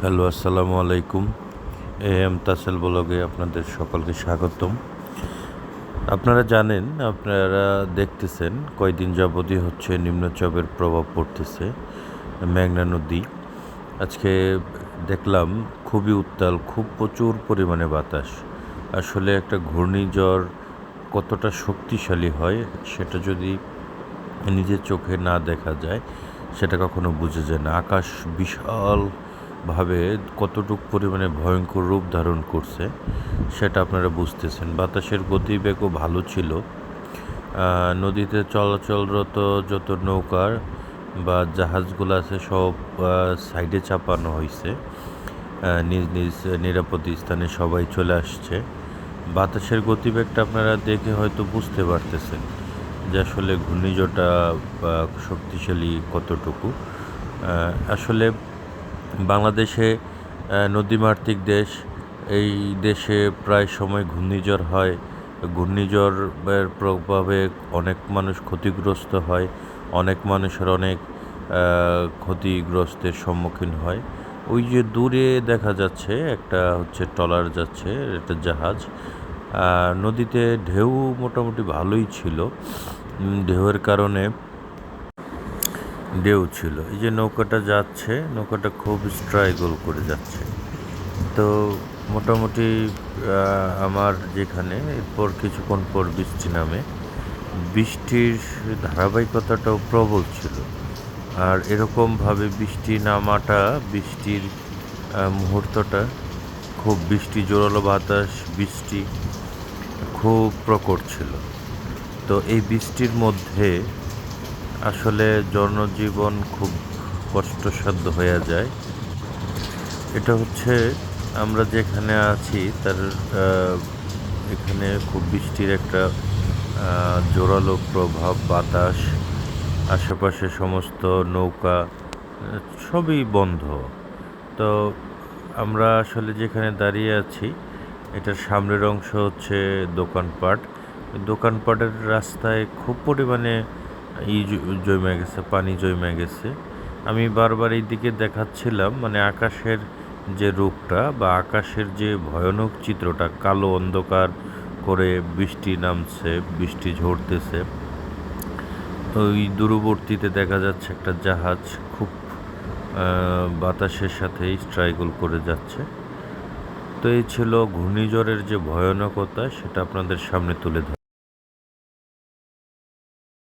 Hello, আসসালামু আলাইকুম। M তাসেল ব্লগে আপনাদের সকলকে স্বাগতম। আপনারা জানেন, আপনারা দেখতেছেন কয়দিন যাবতই হচ্ছে নিম্নচাপের প্রভাব পড়তেছে মেঘনা নদী। আজকে দেখলাম খুবই উত্তাল, খুব প্রচুর পরিমাণে বাতাস। আসলে একটা ঘূর্ণিঝড় কতটা শক্তিশালী হয় সেটা যদি নিজের চোখে না দেখা যায় সেটা কখনো বোঝা যায় না। আকাশ বিশালভাবে কতটুকু পরিমাণে ভয়ঙ্কর রূপ ধারণ করছে সেটা আপনারা বুঝতেছেন। বাতাসের গতিবেগও ভালো ছিল। নদীতে চলাচলরত যত নৌকার বা জাহাজগুলো আছে সব সাইডে চাপানো হয়েছে। নিজ নিজ নিরাপদ স্থানে সবাই চলে আসছে। বাতাসের গতিবেগটা আপনারা দেখে হয়তো বুঝতে পারতেছেন যে আসলে ঘূর্ণিঝড়টা শক্তিশালী কতটুকু। আসলে বাংলাদেশে নদীমাতৃক দেশ, এই দেশে প্রায় সময় ঘূর্ণিঝড় হয়। ঘূর্ণিঝড়ের প্রভাবে অনেক মানুষ ক্ষতিগ্রস্ত হয়, অনেক মানুষের অনেক ক্ষতিগ্রস্তের সম্মুখীন হয়। ওই যে দূরে দেখা যাচ্ছে একটা হচ্ছে ট্রলার যাচ্ছে, একটা জাহাজ। নদীতে ঢেউ মোটামুটি ভালোই ছিল, ঢেউয়ের কারণে ছিল। এই যে নৌকাটা যাচ্ছে, নৌকাটা খুব স্ট্রাগল করে যাচ্ছে। তো মোটামুটি আমার যেখানে এরপর কিছুক্ষণ পর বৃষ্টি নামে, বৃষ্টির ধারাবাহিকতাটাও প্রবল ছিল। আর এরকমভাবে বৃষ্টি নামাটা, বৃষ্টির মুহূর্তটা খুব জোরালো বাতাস, বৃষ্টি খুব প্রকট ছিল। তো এই বৃষ্টির মধ্যে আসলে জনজীবন খুব কষ্টসাধ্য হয়ে যায়। এটা হচ্ছে আমরা যেখানে আছি তার এখানে খুব বৃষ্টির একটা জোরালো প্রভাব, বাতাস, আশেপাশে সমস্ত নৌকা সবই বন্ধ। তো আমরা আসলে যেখানে দাঁড়িয়ে আছি এটার সামনের অংশ হচ্ছে দোকানপাট। দোকানপাটের রাস্তায় খুব পরিমাণে জমে গেছে, পানি জমে গেছে। আমি বারবার এই দিকে দেখাচ্ছিলাম, মানে আকাশের যে রূপটা বা আকাশের যে ভয়ানক চিত্রটা, কালো অন্ধকার করে বৃষ্টি নামছে, বৃষ্টি ঝরতেছে। ওই দূরবর্তীতে দেখা যাচ্ছে একটা জাহাজ খুব বাতাসের সাথে স্ট্রাগল করে যাচ্ছে। তো এই ছিল ঘূর্ণিঝড়ের যে ভয়ানকতা, সেটা আপনাদের সামনে তুলে ধরে।